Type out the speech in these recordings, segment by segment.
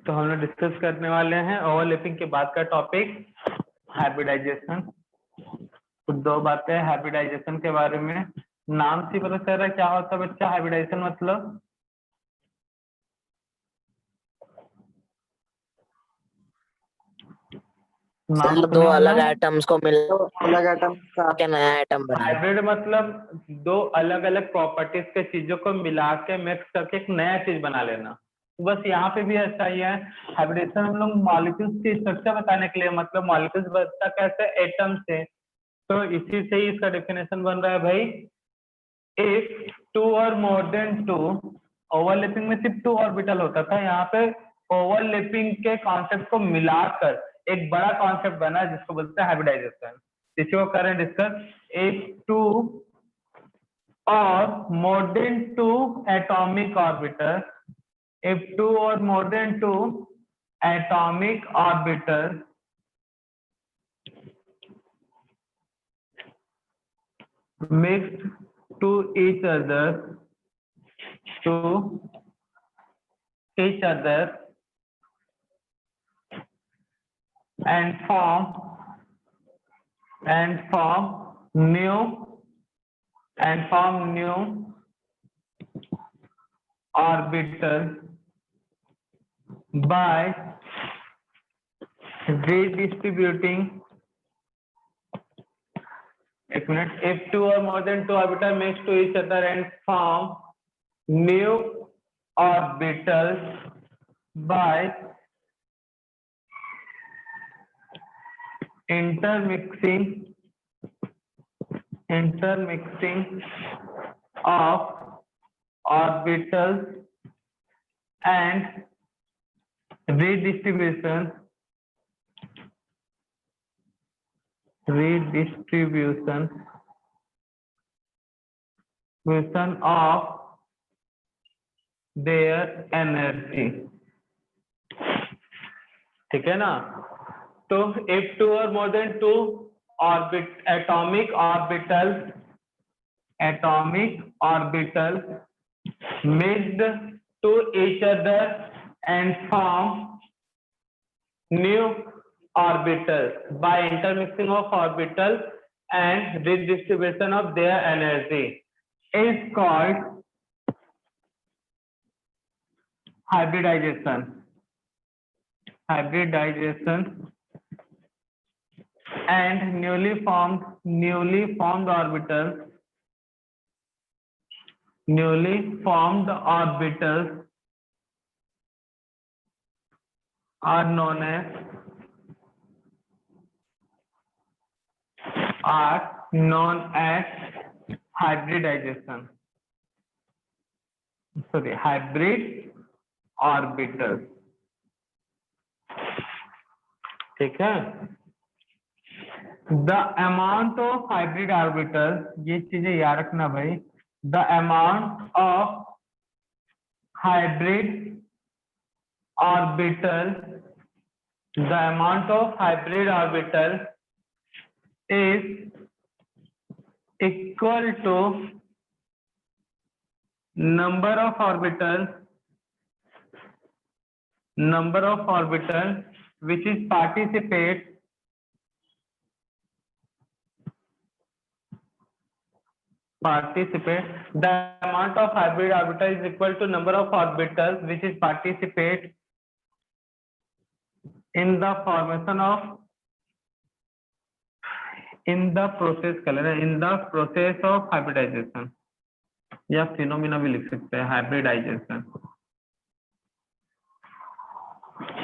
तो हम लोग डिस्कस करने वाले हैं ओवरलैपिंग के बाद का टॉपिक हाइब्रिडाइजेशन। तो दो बातें हाइब्रिडाइजेशन के बारे में। नाम से पता चल रहा है क्या होता है बच्चा हाइब्रिडाइजेशन मतलब? नाम सर दो सुने हो अलग ना? आइटम्स को मिला तो अलग आइटम का के नया आइटम बनाना। हाइब्रिड मतलब दो अलग अलग प्रॉपर्टीज के चीजों को मिला के मिक्स करके एक नया चीज बना लेना। तो बस यहाँ पे भी ऐसा ही है। हाइब्रिडेशन हम लोग मॉलिक्यूल्स की स्ट्रक्चर बताने के लिए, मतलब मॉलिक्यूल्स बनता कैसे, एटम से। तो इसी से ही इसका डेफिनेशन बन रहा है भाई। इफ टू और मोर देन टू, ओवरलैपिंग में सिर्फ टू ऑर्बिटल होता था, यहाँ पे ओवरलैपिंग के कॉन्सेप्ट को मिलाकर एक बड़ा कॉन्सेप्ट बना जिसको बोलते हैं हाइब्रिडाइजेशन। इसी को करें डिस्कस। इफ टू और more than two atomic orbital, if two or more than two atomic orbitals mixed to each other and form new orbitals by redistributing, एक minute, if two or more than two orbitals mix to each other and form new orbitals by intermixing of orbitals and redistribution of their energy। ठीक है ना? तो if two or more than two atomic orbitals mixed to each other and form new orbitals by intermixing of orbitals and redistribution of their energy is called hybridization and newly formed orbitals are known as hybridization, hybrid orbitals। ठीक है? The amount of hybrid orbital, ये चीजें याद रखना भाई। The amount of hybrid orbital is equal to number of orbitals which is participate the amount of hybrid orbital is equal to number of orbitals which is participate in the formation of in the process of hybridization, या phenomena भी लिख सकते हैं hybridisation.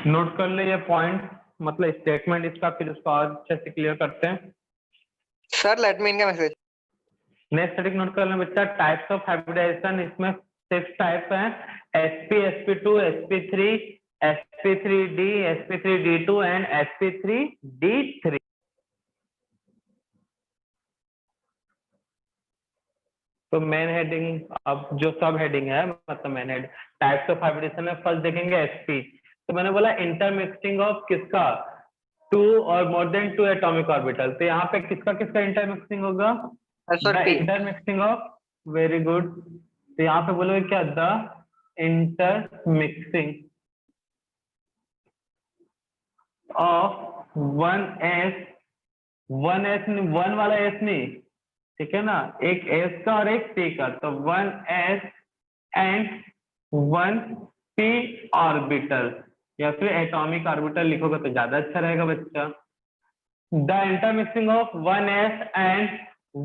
Note कर ले ये point, मतलब statement इसका, फिर उसको और अच्छे से क्लियर करते हैं। सर लेट मी इन का मैसेज। नेक्स्ट टॉपिक नोट कर लें बच्चा, टाइप्स ऑफ हाइब्रिडाइजेशन। इसमें 6 टाइप हैं, sp, sp2, sp3, sp3d, sp3d2 and sp3d3। तो मेन हेडिंग, अब जो सब हेडिंग है मतलब main head types of hybridization में फर्स्ट देखेंगे sp। तो मैंने बोला इंटरमिक्सिंग ऑफ किसका, टू और more than two atomic orbital. तो यहाँ पे किसका इंटरमिक्सिंग होगा? Intermixing of, very good. तो यहाँ पे बोलोगे क्या, द इंटरमिक्सिंग ऑफ 1s, 1 वाला एस नहीं, ठीक है ना, एक एस का और एक पी का, तो 1s एंड 1p ऑर्बिटल, या फिर एटॉमिक ऑर्बिटल लिखोगे तो ज्यादा अच्छा रहेगा बच्चा। The intermixing of 1s and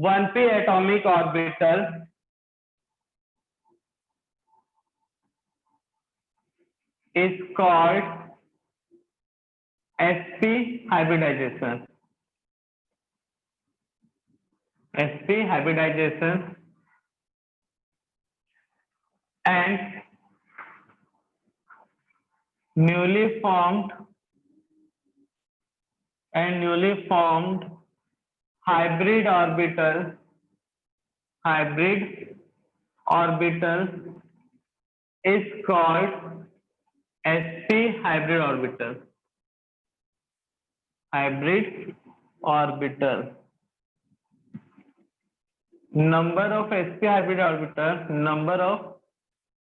1p atomic orbital is called sp hybridization. sp hybridization and newly formed hybrid orbital is called sp hybrid orbital. Number of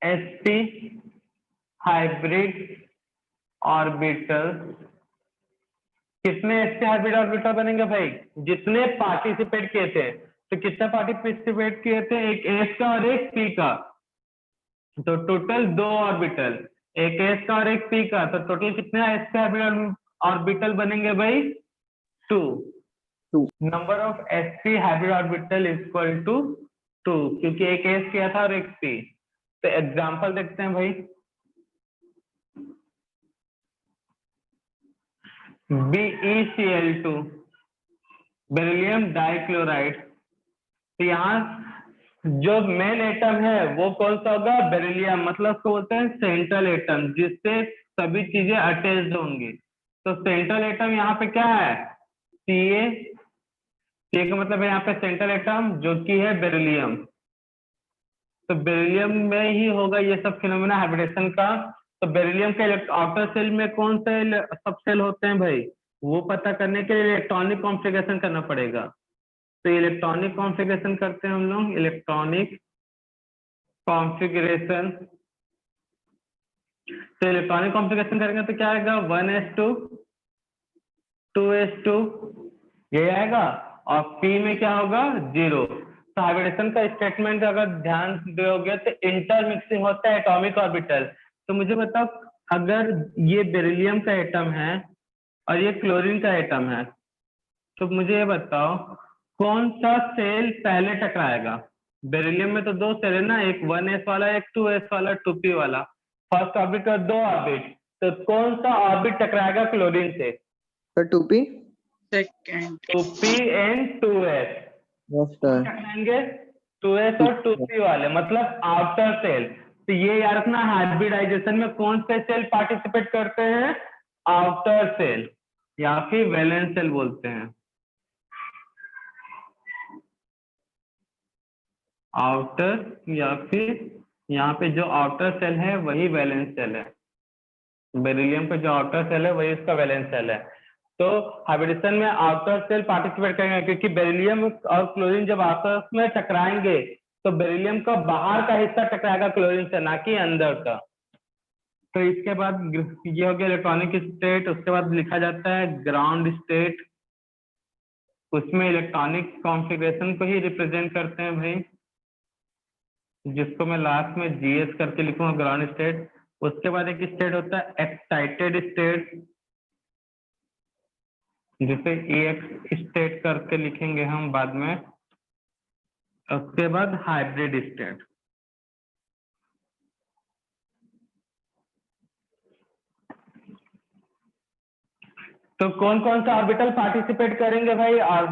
sp hybrid orbital, कितने sp hybrid orbital बनेंगे भाई? जितने participate किए थे, तो कितने participate किए थे? एक s का और एक p का, तो टोटल 2 ऑर्बिटल, एक s का और एक p का, तो टोटल कितने sp hybrid ऑर्बिटल बनेंगे भाई? 2. Number of sp hybrid orbital is equal to 2, क्योंकि एक s किया था और एक p। तो एग्जांपल देखते हैं भाई। BeCl2 बेरिलियम डाइक्लोराइड, तो यहाँ जो मेन एटम है वो कौन सा होगा? बेरिलियम, मतलब उसको बोलते हैं सेंट्रल एटम, जिससे सभी चीजें अटैच्ड होंगी। तो सेंट्रल एटम यहाँ पे क्या है? Ca, Ca का मतलब है यहाँ पे सेंट्रल एटम, जो कि है बेरिलियम। तो बेरिलियम में ही होगा ये सब फिनोमेना हाइब्रिडेशन का। तो बेरिलियम के आउटर सेल में कौन से सब सेल होते हैं भाई? वो पता करने के लिए इलेक्ट्रॉनिक कॉन्फ़िगरेशन करना पड़ेगा। तो इलेक्ट्रॉनिक कॉन्फ़िगरेशन करते हैं हम लोग, इलेक्ट्रॉनिक कॉन्फ़िगरेशन। तो इलेक्ट्रॉनिक कॉन्फ़िगरेशन करेंगे तो क्या आएगा? 1s2 2s2 ये आएगा, और p में क्या होगा? 0। तो हाइब्रिडेशन का स्टेटमेंट अगर ध्यान दोगे तो इंटरमिक्सिंग होता है एटॉमिक ऑर्बिटल। तो मुझे बताओ, अगर ये बेरिलियम का एटम है और ये क्लोरीन का एटम है, तो मुझे ये बताओ कौन सा सेल पहले टकराएगा? बेरिलियम में तो 2 सेल है ना, एक 1s वाला, एक 2s वाला, 2p वाला। फर्स्ट ऑर्बिट और 2 ऑर्बिट, तो कौन सा ऑर्बिट टकराएगा क्लोरीन से? Sir 2p second 2p and 2s yes sir टकराएंगे, 2s और 2p वाले, मतलब आउटर सेल। तो ये याद रखना, हाइब्रिडाइजेशन में कौन से सेल पार्टिसिपेट करते हैं? आउटर सेल, या फिर वैलेंस सेल बोलते हैं। आउटर, या फिर यहाँ पे जो आउटर सेल है वही वैलेंस सेल है। बेरिलियम का जो आउटर सेल है वही उसका वैलेंस सेल है। तो हाइब्रिडेशन में आउटर सेल पार्टिसिपेट करेंगे, क्योंकि बेरिलियम और क्लोरीन जब आपस में टकराएंगे तो बेरिलियम का बाहर का हिस्सा टकराएगा क्लोरीन से, ना कि अंदर का। तो इसके बाद ये हो गया इलेक्ट्रॉनिक स्टेट। उसके बाद लिखा जाता है ग्राउंड स्टेट, उसमें इलेक्ट्रॉनिक कॉन्फ़िगरेशन को ही रिप्रेजेंट करते हैं भाई, जिसको मैं लास्ट में GS करके लिखूंगा, ग्राउंड स्टेट। उसके बाद एक स्टेट होता है एक्साइटेड स्टेट, जिसे EX स्टेट करके लिखेंगे हम बाद में। उसके बाद हाइब्रिड स्टेट। तो कौन कौन सा ऑर्बिटल पार्टिसिपेट करेंगे भाई? और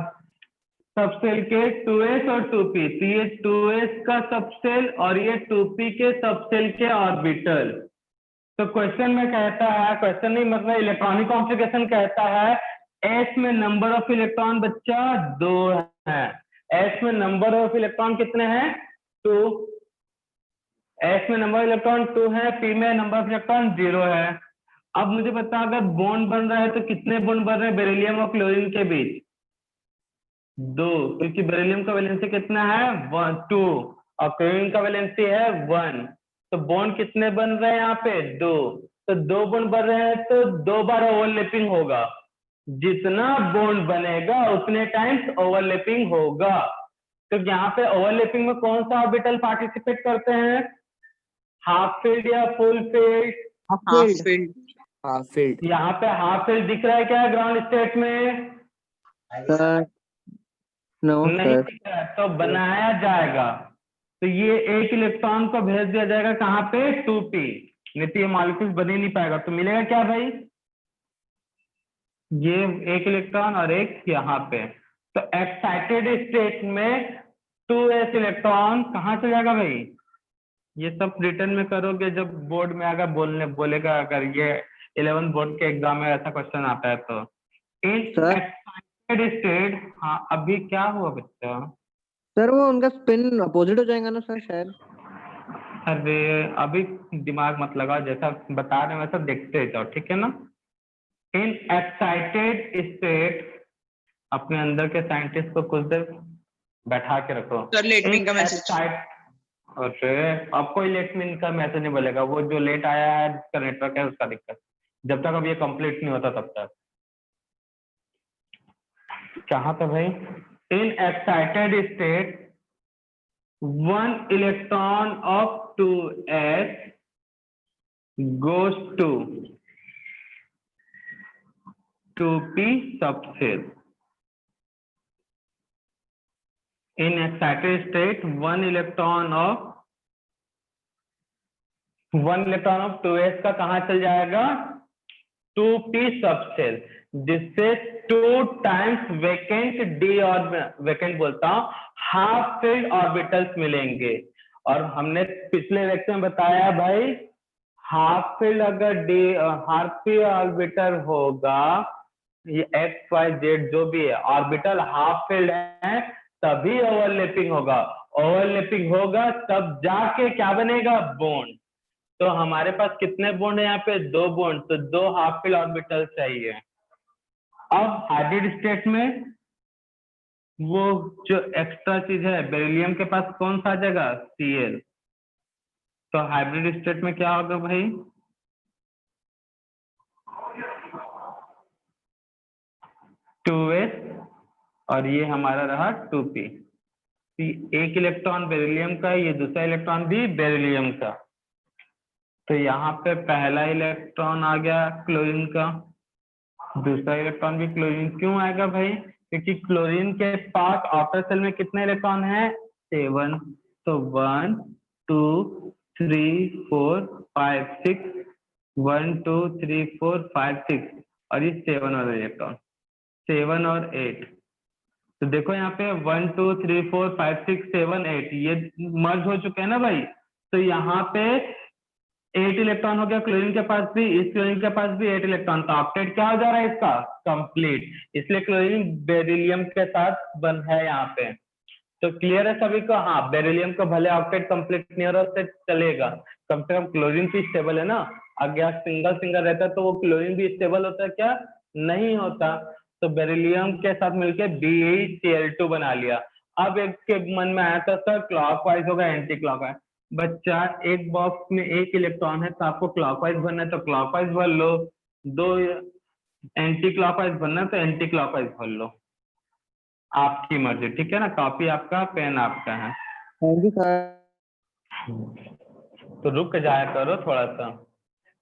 सबसेल के 2s और 2p, तो ये 2s का सबसेल और ये 2p के सबसेल के ऑर्बिटल। तो क्वेश्चन में कहता है, क्वेश्चन नहीं मतलब इलेक्ट्रॉनिक कॉन्फ़िगरेशन कहता है, s में नंबर ऑफ इलेक्ट्रॉन बच्चा 2 है। s में नंबर ऑफ इलेक्ट्रॉन कितने हैं? 2। s में नंबर ऑफ इलेक्ट्रॉन 2 है, p में नंबर ऑफ इलेक्ट्रॉन 0 है। अब मुझे बता, अगर बॉन्ड बन रहा है तो कितने बॉन्ड बन रहे हैं बेरिलियम और क्लोरीन के बीच? 2, क्योंकि बेरिलियम का वैलेंसी कितना है? 2, और क्लोरीन का वैलेंसी है 1। तो बॉन्ड कितने बन रहे हैं यहाँ पे? 2। तो 2 बॉन्ड बन रहे हैं तो 2 बार ओवरलैपिंग होगा, जितना बॉन्ड बनेगा उतने टाइम्स ओवरलैपिंग होगा। तो यहाँ पे ओवरलैपिंग में कौन सा ऑर्बिटल पार्टिसिपेट करते हैं, हाफ फील्ड या full field? Half half field. Field, half field. यहाँ पे हाफ फील्ड दिख रहा है क्या ग्राउंड स्टेट में? सर नो नहीं सर। दिख रहा है, तो बनाया जाएगा। तो ये एक इलेक्ट्रॉन को भेज दिया जाएगा कहाँ पे, 2p, नहीं तो ये मॉलिक्यूल बन ही नहीं पाएगा। तो मिलेगा क्या भाई, ये एक इलेक्ट्रॉन और एक यहाँ पे। तो एक्साइटेड स्टेट में 2s इलेक्ट्रॉन कहाँ से जाएगा भाई? ये सब रिटर्न में करोगे जब बोर्ड में आएगा, बोलेगा अगर ये 11 बोर्ड के एग्जाम में ऐसा क्वेश्चन आता है तो। इन सर एक्साइटेड स्टेट, हाँ अभी क्या हुआ बच्चा? सर वो उनका स्पिन अपोजिट हो जाएगा ना सर शायद। अरे अभी दिमाग मत लगाओ, जैसा बता रहे हैं वैसा देखते जाओ, ठीक है ना। इन एक्साइटेड स्टेट, अपने अंदर के साइंटिस्ट को कुछ देर बैठा के रखो। सर लेट मी का मैसेज। अरे अब कोई लेट मी का मैसेज नहीं बोलेगा, वो जो लेट आया है जिसका नेटवर्क है उसका दिक्कत, जब तक अब ये कंप्लीट नहीं होता तब तक। कहाँ था भाई? In excited state 1 electron of 2s goes to 2p subshell. In excited state 1 electron of 2s का कहाँ चल जाएगा, 2p सबसेल, जिससे 2 टाइम्स वेकेंट डी और वेकेंट बोलता हूँ हाफ फील्ड ऑर्बिटल्स मिलेंगे। और हमने पिछले लेक्चर में बताया भाई, हाफ फील्ड अगर डी हाफ फील्ड ऑर्बिटल होगा, ये एक्स वाई जेड जो भी है ऑर्बिटल हाफ फील्ड है, तभी ओवरलैपिंग होगा। ओवरलैपिंग होगा तब जाके क्या बनेगा, बॉन्ड। तो हमारे पास कितने बॉन्ड है यहाँ पे, 2 बॉन्ड, तो 2 हाफ फील्ड ऑर्बिटल चाहिए। अब हाइब्रिड स्टेट में वो जो एक्स्ट्रा चीज है, बेरिलियम के पास कौन सा आ जाएगा, Cl। तो हाइब्रिड स्टेट में क्या होगा भाई, टू एस और ये हमारा रहा 2p। एक इलेक्ट्रॉन बेरिलियम का, ये दूसरा इलेक्ट्रॉन भी बेरिलियम का। तो यहाँ पे पहला इलेक्ट्रॉन आ गया क्लोरीन का, दूसरा इलेक्ट्रॉन भी क्लोरीन। क्यों आएगा भाई, क्योंकि क्लोरीन के पास आउटर सेल में कितने इलेक्ट्रॉन है, 7। तो 1 2 3 4 5 6, 1 2 3 4 5 6, और ये 7 वाला इलेक्ट्रॉन, 7 और 8। तो देखो यहाँ पे 1 2 3 4 5 6 7 8 ये मर्ज हो चुके हैं ना भाई। तो यहाँ पे 8 इलेक्ट्रॉन हो गया क्लोरीन के पास भी, इस क्लोरीन के पास भी 8 इलेक्ट्रॉन। तो ऑक्टेट क्या हो जा रहा है इसका, कंप्लीट। इसलिए क्लोरीन बेरिलियम के साथ बन है यहाँ पे। तो क्लियर है सभी को, हाँ बेरिलियम को भले ऑक्टेट कंप्लीट नहीं हो रहा उससे चलेगा, कम से कम क्लोरीन भी स्टेबल है ना। अगर सिंगल सिंगल रहता तो वो क्लोरीन भी स्टेबल होता क्या, नहीं होता। तो बेरिलियम के साथ मिलके BeCl2 बना लिया। अब एक के मन में आया था सर क्लॉकवाइज होगा एंटी क्लॉकवाइज। बच्चा एक बॉक्स में 1 इलेक्ट्रॉन है तो आपको क्लॉकवाइज भरना है तो क्लॉकवाइज भर लो, 2 एंटी क्लॉकवाइज भरना है तो एंटी क्लॉकवाइज भर लो, आपकी मर्जी, ठीक है ना। कॉपी आपका, पेन आपका है। Thank you sir. तो रुक जाया करो थोड़ा सा।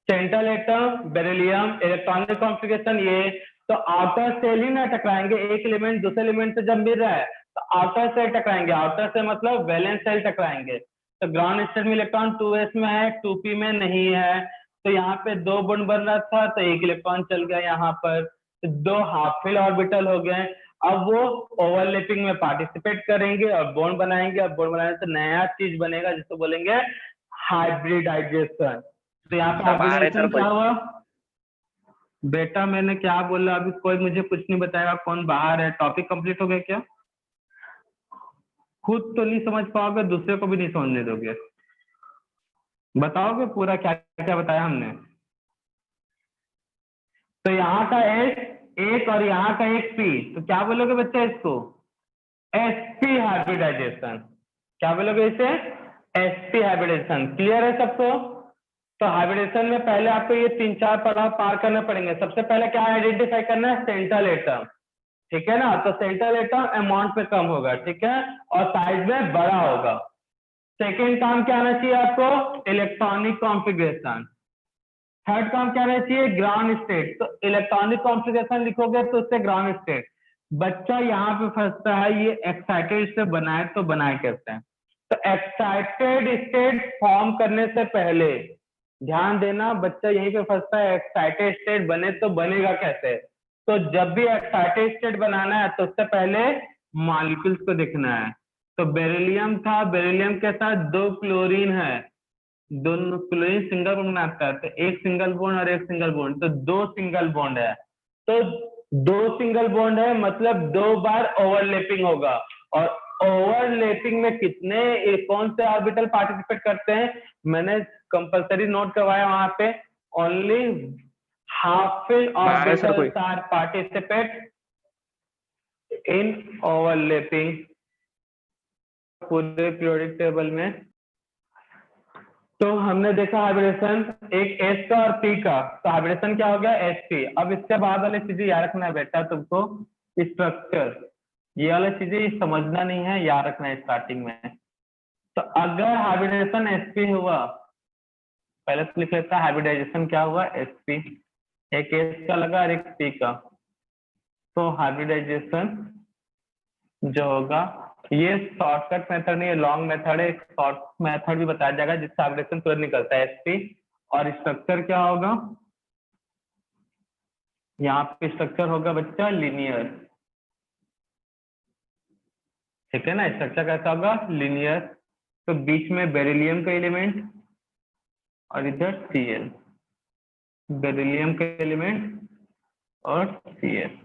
Central atom beryllium, electronic configuration ये। तो आउटर सेल ही ना टकराएंगे, एक एलिमेंट दूसरे एलिमेंट से जब मिल रहा है तो आउटर सेल टकराएंगे। आउटर से मतलब वैलेंस सेल टकराएंगे। तो ग्राउंड स्टेट में इलेक्ट्रॉन 2s में है, 2p में नहीं है। तो यहाँ पे 2 बॉन्ड बन रहा था तो 1 इलेक्ट्रॉन चल गया यहाँ पर, तो 2 हाफ फील्ड ऑर्बिटल हो गए। अब वो ओवरलैपिंग में पार्टिसिपेट करेंगे और बॉन्ड बनाएंगे, और बॉन्ड बनाने से नया चीज बनेगा जिसको बोलेंगे हाइब्रिडाइजेशन। तो यहाँ पे हाइब्रिडाइजेशन क्या हुआ बेटा, मैंने क्या बोला अभी, कोई मुझे कुछ नहीं बताएगा, कौन बाहर है। टॉपिक कंप्लीट हो गया क्या, खुद तो नहीं समझ पाओगे, दूसरे को भी नहीं समझने दोगे। बताओगे पूरा क्या क्या बताया हमने। तो यहाँ का S एक और यहाँ का एक P, तो क्या बोलोगे बच्चा इसको, sp हाइब्रिडाइजेशन। क्या बोलोगे इसे, sp हाइब्रिडाइजेशन। क्लियर है सबको, तो हाइब्रिडेशन में पहले आपको ये 3-4 पड़ाव पार करने पड़ेंगे। सबसे पहले क्या आइडेंटिफाई करना है, सेंट्रल एटम, ठीक है ना। तो सेंट्रल एटम अमाउंट में कम होगा, ठीक है, और साइज में बड़ा होगा। सेकेंड काम क्या आना चाहिए आपको, इलेक्ट्रॉनिक कॉन्फ़िगरेशन। थर्ड काम क्या रहना चाहिए, ग्राउंड स्टेट। तो इलेक्ट्रॉनिक कॉन्फ़िगरेशन लिखोगे तो उससे ग्राउंड स्टेट। बच्चा यहाँ पे फंसता है, ये एक्साइटेड से बनाए तो बनाए कैसे हैं। तो एक्साइटेड स्टेट फॉर्म करने से पहले ध्यान देना, बच्चा यहीं पे फंसता है, एक्साइटेड स्टेट बने तो बनेगा कैसे। तो जब भी एक्साइटेड स्टेट बनाना है तो उससे पहले मॉलिक्यूल्स को देखना है। तो बेरिलियम था, बेरिलियम के साथ 2 क्लोरीन है, दोनों क्लोरीन सिंगल बॉन्ड बनाता है, तो एक सिंगल बॉन्ड और एक सिंगल बॉन्ड, तो 2 सिंगल बॉन्ड है। तो 2 सिंगल बॉन्ड है मतलब 2 बार ओवरलैपिंग होगा। और ओवरलैपिंग में कितने कौन से ऑर्बिटल पार्टिसिपेट करते हैं, मैंने कंपलसरी नोट करवाया वहां पे, only half fill orbitals are participate in overlapping पूरे पीरियोडिक टेबल में। तो हमने देखा हाइब्रिडेशन एक एस का और पी का, तो हाइब्रिडेशन क्या हो गया, एसपी। अब इसके बाद वाली चीजें याद रखना है बेटा तुमको, स्ट्रक्चर, ये वाली चीजें समझना नहीं है, याद रखना है स्टार्टिंग में। तो अगर हाइब्रिडेशन एसपी हुआ, पहले तो लिख लेता है हाइब्रिडाइजेशन क्या हुआ, एसपी, एक एस का लगा और एक पी का। तो हाइब्रिडाइजेशन जो होगा, ये शॉर्टकट मेथड नहीं है, लॉन्ग मेथड है, एक शॉर्ट मेथड भी बताया जाएगा जिससे हाइब्रिडेशन तुरंत निकलता है, एसपी। और स्ट्रक्चर क्या होगा, यहाँ पे स्ट्रक्चर होगा बच्चा लीनियर, ठीक है ना। स्ट्रक्चर कैसा होगा, लीनियर। तो बीच में बेरिलियम का एलिमेंट और इधर सीएल, बेरिलियम का एलिमेंट और सीएल।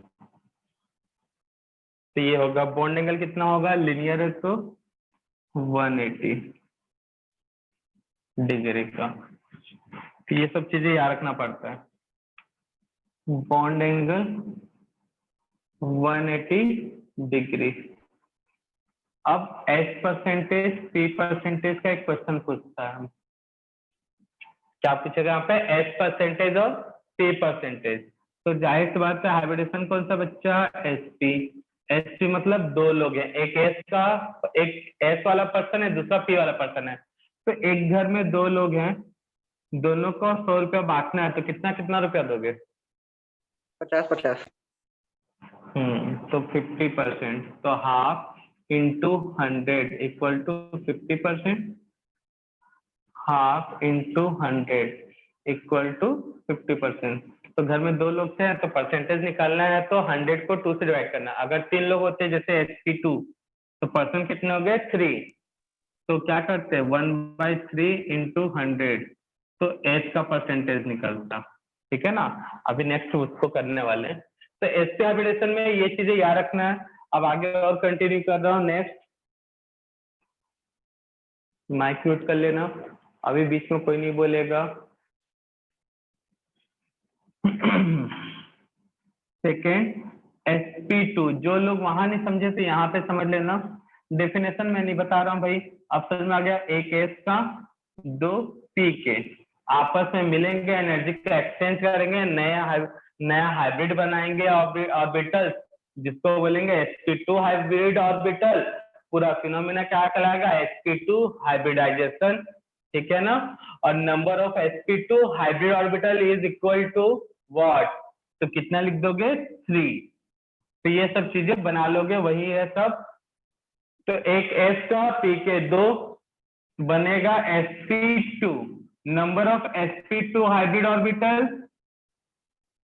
तो ये होगा, बॉन्ड एंगल कितना होगा, लीनियर है तो 180 डिग्री का। तो ये सब चीजें याद रखना पड़ता है, बॉन्ड एंगल 180 डिग्री। अब एस परसेंटेज पी परसेंटेज का एक क्वेश्चन पूछता है, क्या पूछेगा यहाँ पे, एस परसेंटेज और पी परसेंटेज। तो जाहिर सी बात है हाइब्रिडेशन कौन सा बच्चा, एसपी। एसपी मतलब 2 लोग हैं, एक एस का, एक एस वाला पर्सन है, दूसरा पी वाला पर्सन है। तो एक घर में 2 लोग हैं, दोनों को 100 रुपया बांटना है, तो कितना कितना रुपया दोगे, 50-50। तो 50%, तो half into 100 equal to 50%, half into 100 equal to 50%। तो घर में 2 लोग थे तो परसेंटेज निकालना है, तो 100 को 2 से डिवाइड करना है। अगर 3 लोग होते जैसे SP2, तो परसेंट कितने हो गए, 3। तो क्या करते हैं, 1/3 इंटू 100, तो एच का परसेंटेज निकलता, ठीक है ना। अभी नेक्स्ट उसको करने वाले हैं। तो एसपी हाइब्रिडेशन में ये चीजें याद रखना है। अब आगे और कंटिन्यू कर रहा हूँ, नेक्स्ट माइक म्यूट कर लेना, अभी बीच में कोई नहीं बोलेगा। सेकेंड sp2, जो लोग वहां नहीं समझे तो यहाँ पे समझ लेना। डेफिनेशन में नहीं बता रहा हूँ भाई, अब समझ में आ गया। एक एस का 2 पी के आपस में मिलेंगे, एनर्जी का एक्सचेंज करेंगे, नया हाइब्रिड बनाएंगे ऑर्बिटल, जिसको बोलेंगे sp2 हाइब्रिड ऑर्बिटल। पूरा फिनोमिना क्या कहलाएगा, sp2 हाइब्रिडाइजेशन, ठीक है ना। और number of sp2 hybrid orbital is equal to what, तो कितना लिख दोगे, 3। तो ये सब चीजें बना लोगे, वही है सब। तो एक एस का पी के 2 बनेगा sp2, number of sp2 hybrid orbital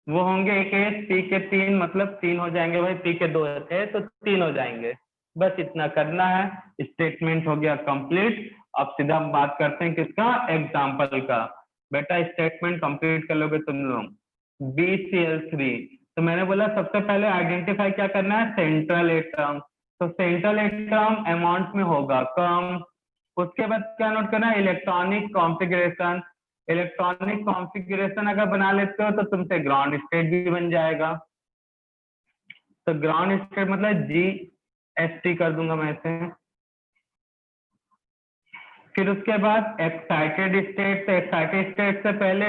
वो होंगे एक एस पी के 3, मतलब 3 हो जाएंगे भाई, पी के 2 थे तो 3 हो जाएंगे। बस इतना करना है, स्टेटमेंट हो गया कंप्लीट। अब सीधा हम बात करते हैं किसका, एग्जाम्पल का। बेटा स्टेटमेंट कंप्लीट कर लोगे तुम लोग। BCl3, तो मैंने बोला सबसे पहले आइडेंटिफाई क्या करना है, सेंट्रल एटम। तो सेंट्रल एटम अमाउंट में होगा कम। उसके बाद क्या नोट करना है, इलेक्ट्रॉनिक कॉन्फ़िगरेशन। इलेक्ट्रॉनिक कॉन्फ़िगरेशन अगर बना लेते हो तो तुमसे ग्राउंड स्टेट भी बन जाएगा। तो ग्राउंड स्टेट मतलब GST कर दूंगा मैं इसे, फिर उसके बाद एक्साइटेड स्टेट, एक्साइटेड स्टेट से पहले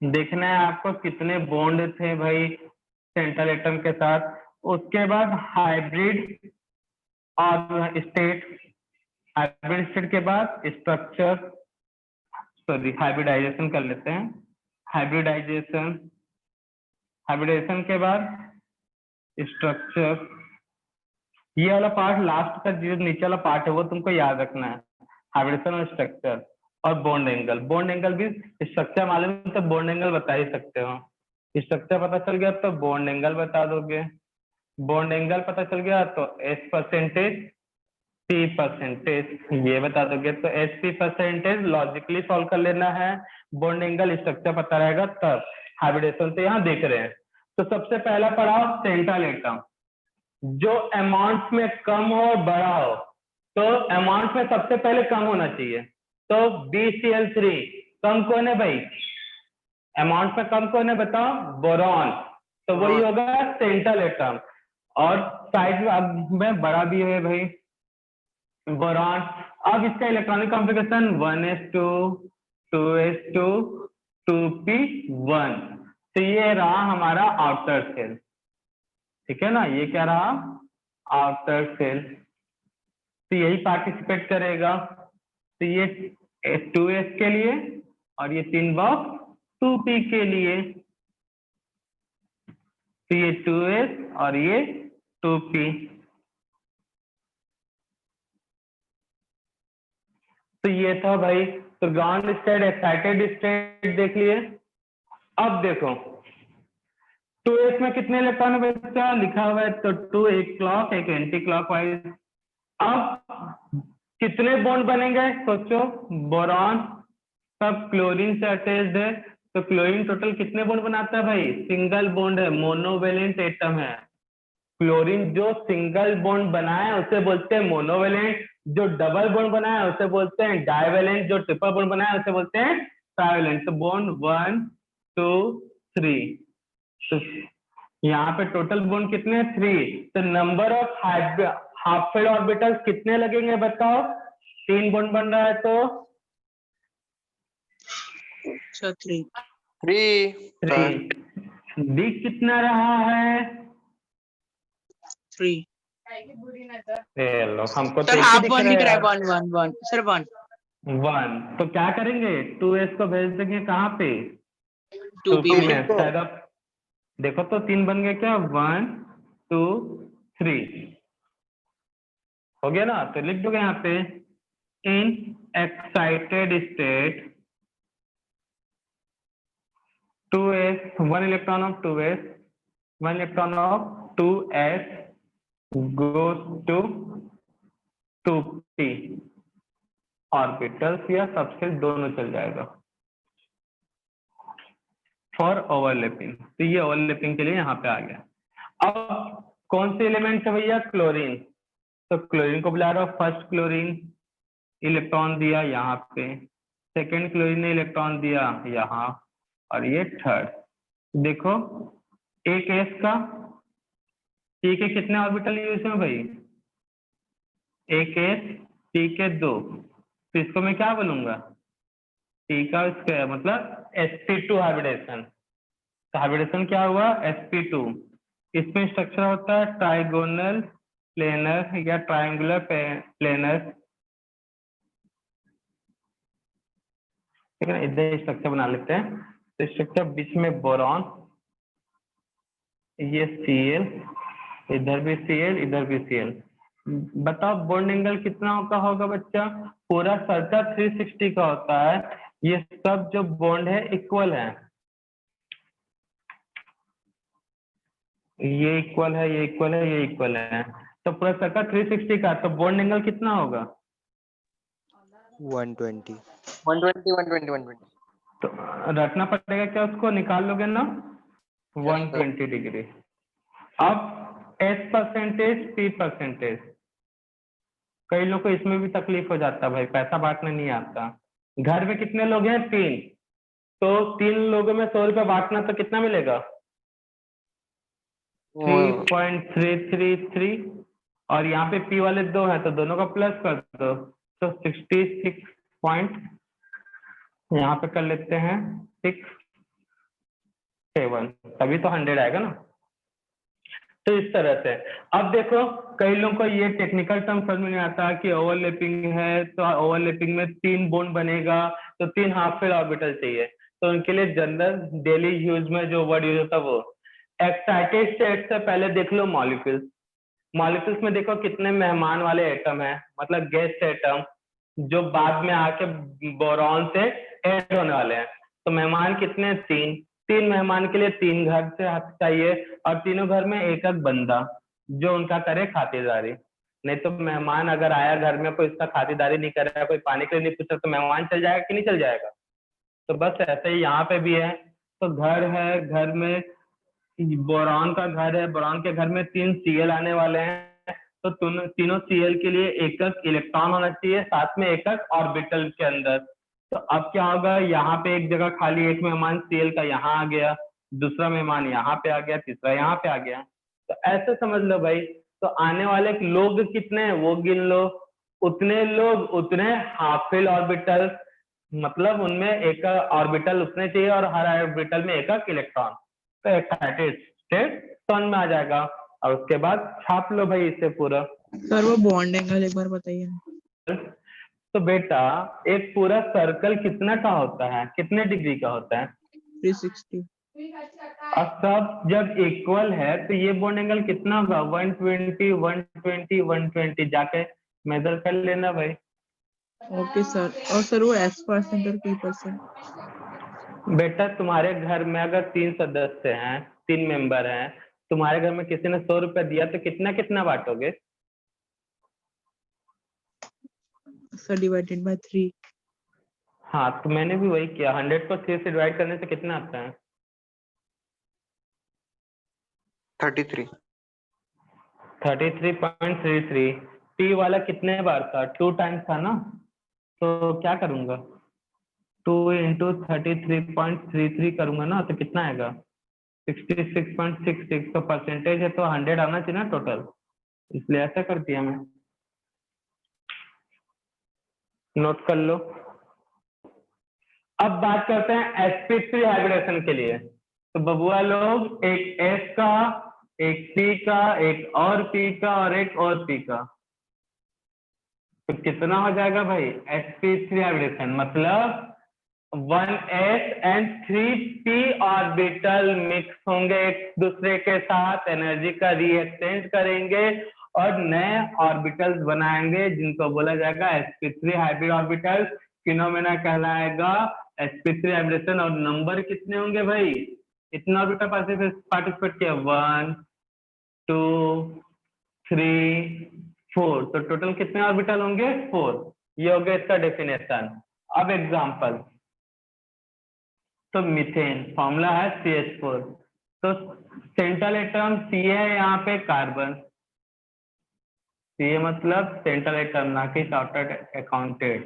देखना है आपको कितने बॉन्ड थे भाई सेंट्रल एटम के साथ। उसके बाद हाइब्रिड और स्टेट, हाइब्रिड स्टेट के बाद स्ट्रक्चर, सॉरी हाइब्रिडाइजेशन कर लेते हैं, हाइब्रिडाइजेशन, हाइब्रिडाइजेशन के बाद स्ट्रक्चर। ये वाला पार्ट लास्ट का जो नीचे वाला पार्ट है वो तुमको याद रखना है, हाइब्रिडेशन और स्ट्रक्चर और बॉन्ड एंगल। बॉन्ड एंगल भी स्ट्रक्चर मालूम है तो बॉन्ड एंगल बता ही सकते हो, स्ट्रक्चर पता चल गया तो बॉन्ड एंगल बता दोगे, बॉन्ड एंगल पता चल गया तो एस परसेंटेज पी परसेंटेज ये बता दोगे। तो S P percentage logically solve कर लेना है, बॉन्ड एंगल स्ट्रक्चर पता रहेगा तब। हाइब्रिडेशन तो यहाँ देख रहे हैं। तो सबसे पहला पढ़ाओ सेंट्रल एटम, जो अमाउंट में कम हो और बड़ा हो, तो अमाउंट में सबसे पहले कम होना चाहिए। तो BCl3 कम कौन है भाई, अमाउंट में कम कौन है बताओ, बोरॉन, तो वही होगा सेंट्रल एटम। और साइड में अब में बड़ा भी है भाई बोरॉन। अब इसका electronic configuration 1s2 2s2 2p1। तो ये रहा हमारा आउटर सेल, ठीक है ना, ये क्या रहा आउटर सेल। तो यही पार्टिसिपेट करेगा। तो ये 2s के लिए और ये 3 बॉक्स 2p के लिए। तो ये 2s और ये 2p। तो ये था भाई, तो ग्राउंड स्टेट एक्साइटेड स्टेट देख लिए। अब देखो 2s में कितने इलेक्ट्रॉन है बच्चा, लिखा हुआ है तो 2 एक क्लॉक एक एंटी क्लॉकवाइज। अब कितने बॉन्ड बनेंगे सोचो, बोरॉन सब क्लोरीन से अटैच्ड है, तो क्लोरीन टोटल कितने बॉन्ड बनाता है भाई, सिंगल बॉन्ड है, मोनोवेलेंट एटम है। क्लोरीन जो सिंगल बॉन्ड बनाए उसे बोलते हैं मोनोवेलेंट, जो डबल बॉन्ड बनाए उसे बोलते हैं डाइवेलेंट, जो ट्रिपल बॉन्ड बनाए उसे बोलते हैं ट्राइवेलेंट। तो बॉन्ड 1 2 3, तो यहाँ पे टोटल बॉन्ड कितने 3, तो number of half filled orbitals कितने लगेंगे बताओ, 3 बॉन्ड बन रहा है तो 3। डी कितना रहा है 3 लो, हमको तो सर एक ही हाफ दिख वन रहा लिख है रहा है, यार। 1 सर 1 1 तो क्या करेंगे 2s को भेज देंगे कहाँ पे 2p 2p में। में। शायद आप देखो तो 3 बन गए क्या, 1 2 3 हो गया ना। तो लिख दोगे यहाँ पे in excited state 2s 1 electron of 2s 1 electron of 2s goes to 2p orbitals या सबसेल दोनों चल जाएगा फॉर ओवरलैपिंग। तो ये ओवरलैपिंग के लिए यहाँ पे आ गया। अब कौन से एलिमेंट है भैया, क्लोरीन। तो क्लोरीन को बुला रहा हूँ, फर्स्ट क्लोरीन इलेक्ट्रॉन दिया यहाँ पे, सेकेंड क्लोरीन ने इलेक्ट्रॉन दिया यहाँ, और ये थर्ड। देखो एक एस का टी के कितने ऑर्बिटल यूज है भाई, एक एस टी के 2, तो इसको मैं क्या बोलूंगा टी का स्क्वायर, मतलब sp2 हाइब्रिडेशन। तो हाइब्रिडेशन क्या हुआ sp2। इसमें स्ट्रक्चर होता है ट्राइगोनल प्लेनर या ट्रायंगुलर प्लेनर, ठीक है ना। इधर स्ट्रक्चर बना लेते हैं। तो स्ट्रक्चर बीच में बोरॉन, ये Cl, इधर भी Cl इधर भी Cl। बताओ बॉन्ड एंगल कितना का होगा बच्चा, पूरा सर्कल 360 का होता है, ये सब जो बॉन्ड है इक्वल है, ये इक्वल है ये इक्वल है ये इक्वल है, तो पूरा सर्कल 360 का, तो बॉन्ड एंगल कितना होगा 120 तो रखना पड़ेगा क्या, उसको निकाल लोगे ना 120 डिग्री। अब S परसेंटेज P परसेंटेज, कई लोग को इसमें भी तकलीफ हो जाता है भाई, पैसा बांटना नहीं आता। घर में कितने लोग हैं 3, तो 3 लोगों में 100 रुपये बांटना, तो कितना मिलेगा 3.333, और यहाँ पे P वाले 2 हैं तो दोनों का प्लस कर दो, तो 66 पॉइंट यहाँ पे कर लेते हैं 6 7, तभी तो 100 आएगा ना। तो इस तरह से अब देखो कई लोगों को ये टेक्निकल टर्म समझ में नहीं आता कि ओवरलैपिंग है तो ओवरलैपिंग में 3 बॉन्ड बनेगा तो 3 हाफ फेल ऑर्बिटल चाहिए। तो उनके लिए जनरल डेली यूज में जो वर्ड यूज होता है वो एक्साइटेड स्टेट से पहले देख लो मॉलिक्यूल्स। मॉलिक्यूल्स में देखो कितने मेहमान वाले एटम है, मतलब गेस्ट एटम जो बाद में आके बोरॉन से ऐड होने वाले हैं। तो मेहमान कितने? 3 मेहमान के लिए 3 घर से चाहिए और तीनों घर में एक एक बंदा जो उनका करे खातिरदारी। नहीं तो मेहमान अगर आया घर में कोई इसका खातिरदारी नहीं कर रहा, कोई पानी के लिए नहीं पूछ रहा, तो मेहमान चल जाएगा कि नहीं चल जाएगा। तो बस ऐसे ही यहाँ पे भी है। तो घर है, घर में बोरॉन का घर है, बोरॉन के घर में 3 Cl आने वाले हैं। तो तीनों Cl के लिए एक एक इलेक्ट्रॉन होना चाहिए, साथ में एक एक ऑर्बिटल के अंदर। तो अब क्या होगा, यहाँ पे एक जगह खाली एक मेहमान Cl का यहाँ आ गया, दूसरा मेहमान यहाँ पे आ गया, तीसरा यहाँ पे आ गया। तो ऐसे समझ लो भाई। तो आने वाले लोग कितने हैं वो गिन लो, उतने लोग उतने हाफ फिल ऑर्बिटल, मतलब उनमें एक ऑर्बिटल उतने चाहिए और हर ऑर्बिटल में एक इलेक्ट्रॉन। तो एक्साइटेड स्टेट समझ में आ जाएगा और उसके बाद छाप लो भाई इसे पूरा। सर वो बॉन्ड एंगल एक बार बताइए। तो बेटा एक पूरा सर्कल कितना का होता है, कितने डिग्री का होता है? 360। और सब जब इक्वल है तो ये बॉन्ड एंगल कितना होगा? 120 120 120 जाके मेजर कर लेना भाई। Okay sir. और सर वो S% और P%? बेटा तुम्हारे घर में अगर 3 सदस्य हैं, 3 मेंबर हैं, तुम्हारे घर में किसी ने 100 रुपया दिया तो कितना कितना बांटोगे? Sir divided by 3। हाँ तो मैंने भी वही किया, 100 को 3 से डिवाइड करने से कितना आता है? 33। 33.33। टी वाला कितने बार था? 2 टाइम्स था ना। तो क्या करूंगा, 2 इंटू 33.33 करूंगा ना, तो कितना आएगा? 66.66। तो परसेंटेज है तो 100 आना चाहिए ना टोटल, इसलिए ऐसा कर दिया मैं। नोट कर लो। अब बात करते हैं sp3 हाइब्रिडेशन के लिए। तो बबुआ लोग एक S का, एक P का, एक और P का और एक और P का, तो कितना हो जाएगा भाई? sp3 हाइब्रिडेशन मतलब 1s and 3p orbital mix होंगे एक दूसरे के साथ, एनर्जी का रीएक्सचेंज करेंगे और नए ऑर्बिटल्स बनाएंगे जिनको बोला जाएगा sp3 हाइब्रिड ऑर्बिटल। फिनोमेना कहलाएगा sp3 हाइब्रिडेशन। और नंबर कितने होंगे भाई? इतना ऑर्बिटल पार्टिसिपेट किया, 1 2 3 4, तो टोटल कितने ऑर्बिटल होंगे? 4। ये हो गया इसका डेफिनेशन। अब एग्जांपल, तो मीथेन फॉर्मूला है CH4। तो सेंट्रल एटम C है, यहाँ पे कार्बन C मतलब सेंट्रल एटम, ना कि चार्टर्ड अकाउंटेड।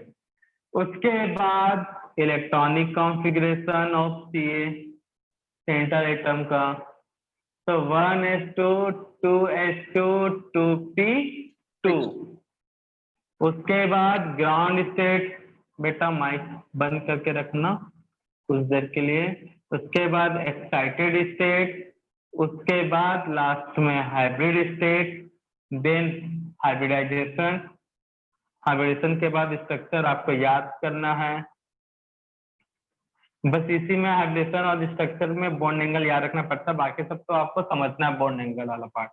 उसके बाद electronic configuration of Ca central atom का, तो 1s2 2s2 2p2। उसके बाद ग्राउंड स्टेट, बेटा माइक बंद करके रखना कुछ देर के लिए। उसके बाद एक्साइटेड स्टेट, उसके बाद लास्ट में hybrid state, then hybridization. Hybridization के बाद स्ट्रक्चर आपको याद करना है, बस इसी में हाइब्रिडेशन और स्ट्रक्चर में बॉन्ड एंगल याद रखना पड़ता है, बाकी सब तो आपको समझना है बॉन्ड एंगल वाला पार्ट।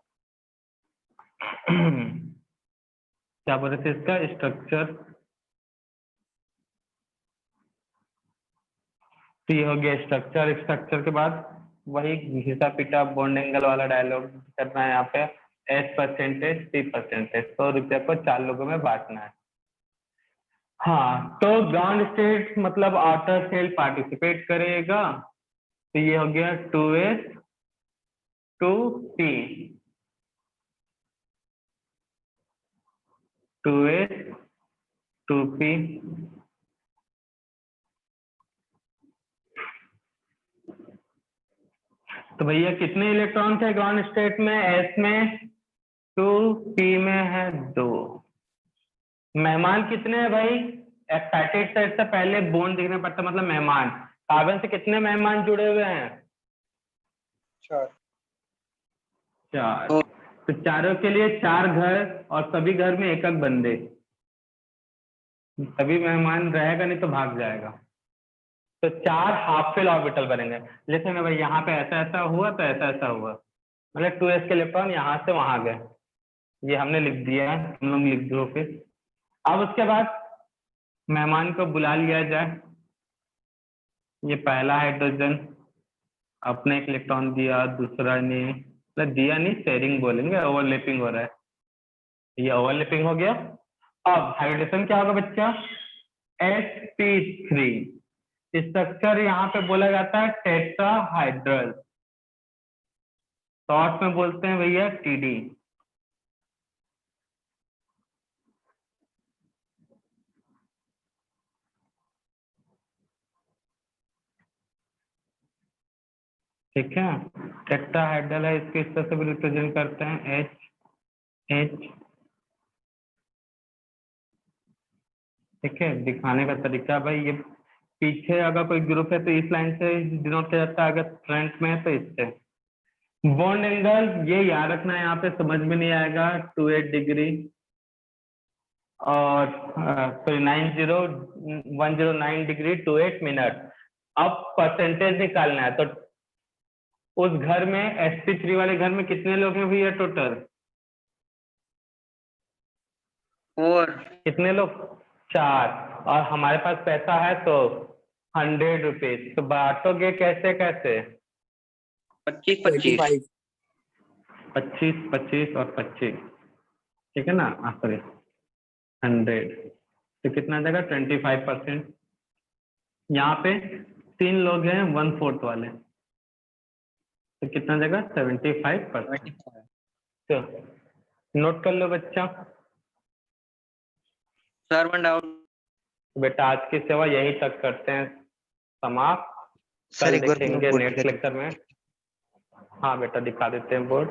क्या बोल रहे थे इसका स्ट्रक्चर? तो ये हो गया स्ट्रक्चर। स्ट्रक्चर के बाद वही घिसा पिटा बॉन्ड एंगल वाला डायलॉग करना है। यहाँ पे S%, P%, 100 रुपया को 4 लोगों में बांटना है। हाँ तो ग्राउंड स्टेट मतलब आउटर सेल पार्टिसिपेट करेगा, तो ये हो गया 2s 2p 2s 2p। तो भैया कितने इलेक्ट्रॉन थे ग्राउंड स्टेट में? S में 2, P में है 2। मेहमान कितने हैं भाई? एक्साइटेड साइड से पहले बोन दिखने पड़ता, मतलब मेहमान। कार्बन से कितने मेहमान जुड़े हुए हैं? 4। तो चारों के लिए 4 घर और सभी घर में एक एक बंदे। सभी मेहमान रहेगा नहीं तो भाग जाएगा। तो 4 हाफ फिल ऑर्बिटल बनेंगे। लेकिन भाई यहाँ पे ऐसा ऐसा हुआ तो ऐसा ऐसा हुआ, मतलब 2s के इलेक्ट्रॉन यहाँ से वहां गए। ये हमने लिख दिया है, तुम लोग लिख दो फिर। अब उसके बाद मेहमान को बुला लिया जाए। ये पहला हाइड्रोजन अपने एक इलेक्ट्रॉन दिया, दूसरा ने मतलब दिया नहीं, शेयरिंग बोलेंगे, ओवरलैपिंग हो रहा है। ये ओवरलैपिंग हो गया। अब हाइड्रोजन क्या होगा बच्चा? sp3। स्ट्रक्चर यहाँ पे बोला जाता है टेट्राहाइड्रल, शॉर्ट में बोलते हैं भैया TD। ठीक है, टेट्राहाइड्रल है, इसके इस तरह से भी रिप्रेजेंट करते हैं H। ठीक है, दिखाने का तरीका भाई, ये पीछे अगर कोई ग्रुप है तो इस लाइन से डिनोट किया जाता है, अगर फ्रंट में है तो इससे। बॉन्ड एंगल ये याद रखना है, यहाँ पे समझ में नहीं आएगा, 28 डिग्री और सॉरी 109 डिग्री 28 मिनट। अब परसेंटेज निकालना है, तो उस घर में sp3 वाले घर में कितने लोग हैं भैया टोटल? 4। कितने लोग? 4। और हमारे पास पैसा है तो 100 रुपीज। तो बांटोगे कैसे कैसे? 25 25 25 और 25, ठीक है ना? सॉरी 100, तो कितना जाएगा? 25%। यहाँ पे 3 लोग हैं 1/4 वाले, तो कितना जाएगा? 75%। तो नोट कर लो बच्चा। Sir 1 doubt. बेटा आज की सेवा यही तक करते हैं समाप्त। सर कल एक बार देखेंगे बोर्ड नेक्स्ट दिखा लेक्चर में। हाँ बेटा दिखा देते हैं बोर्ड।